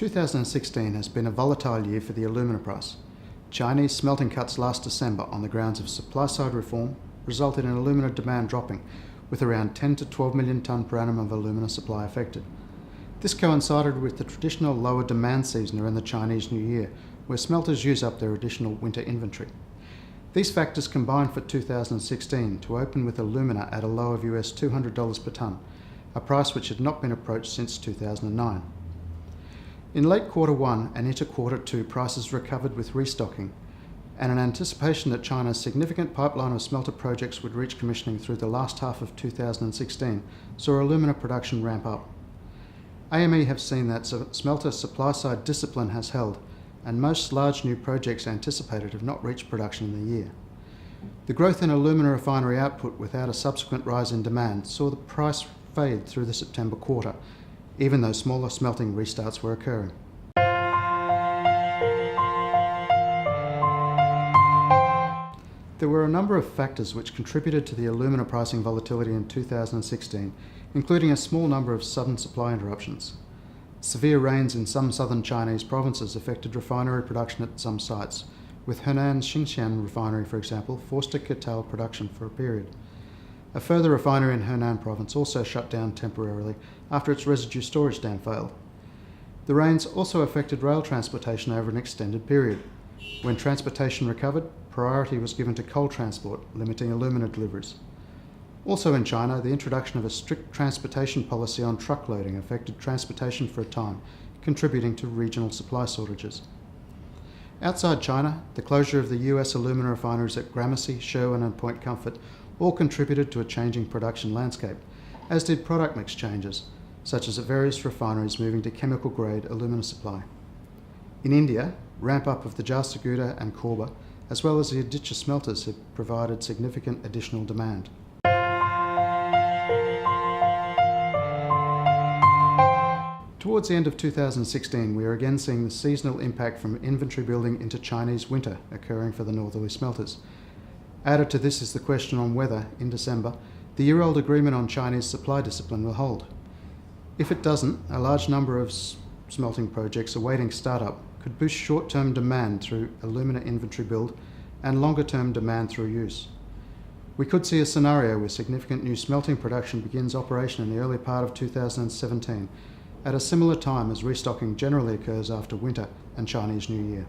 2016 has been a volatile year for the alumina price. Chinese smelting cuts last December on the grounds of supply-side reform resulted in alumina demand dropping, with around 10 to 12 million tonne per annum of alumina supply affected. This coincided with the traditional lower demand season around the Chinese New Year, where smelters use up their additional winter inventory. These factors combined for 2016 to open with alumina at a low of US $200 per tonne, a price which had not been approached since 2009. In late Q1 and into Q2, prices recovered with restocking, and in anticipation that China's significant pipeline of smelter projects would reach commissioning through the last half of 2016, saw alumina production ramp up. AME have seen that smelter supply-side discipline has held, and most large new projects anticipated have not reached production in the year. The growth in alumina refinery output without a subsequent rise in demand saw the price fade through the September quarter, even though smaller smelting restarts were occurring. There were a number of factors which contributed to the alumina pricing volatility in 2016, including a small number of sudden supply interruptions. Severe rains in some southern Chinese provinces affected refinery production at some sites, with Hennan's Xinxian refinery, for example, forced to curtail production for a period. A further refinery in Henan province also shut down temporarily after its residue storage dam failed. The rains also affected rail transportation over an extended period. When transportation recovered, priority was given to coal transport, limiting alumina deliveries. Also in China, the introduction of a strict transportation policy on truck loading affected transportation for a time, contributing to regional supply shortages. Outside China, the closure of the US alumina refineries at Gramercy, Sherwin and Point Comfort all contributed to a changing production landscape, as did product mix changes, such as at various refineries moving to chemical-grade alumina supply. In India, ramp-up of the Jharsuguda and Korba, as well as the Aditya smelters, have provided significant additional demand. Towards the end of 2016, we are again seeing the seasonal impact from inventory building into Chinese winter occurring for the northerly smelters. Added to this is the question on whether, in December, the year-old agreement on Chinese supply discipline will hold. If it doesn't, a large number of smelting projects awaiting startup could boost short-term demand through alumina inventory build and longer-term demand through use. We could see a scenario where significant new smelting production begins operation in the early part of 2017, at a similar time as restocking generally occurs after winter and Chinese New Year.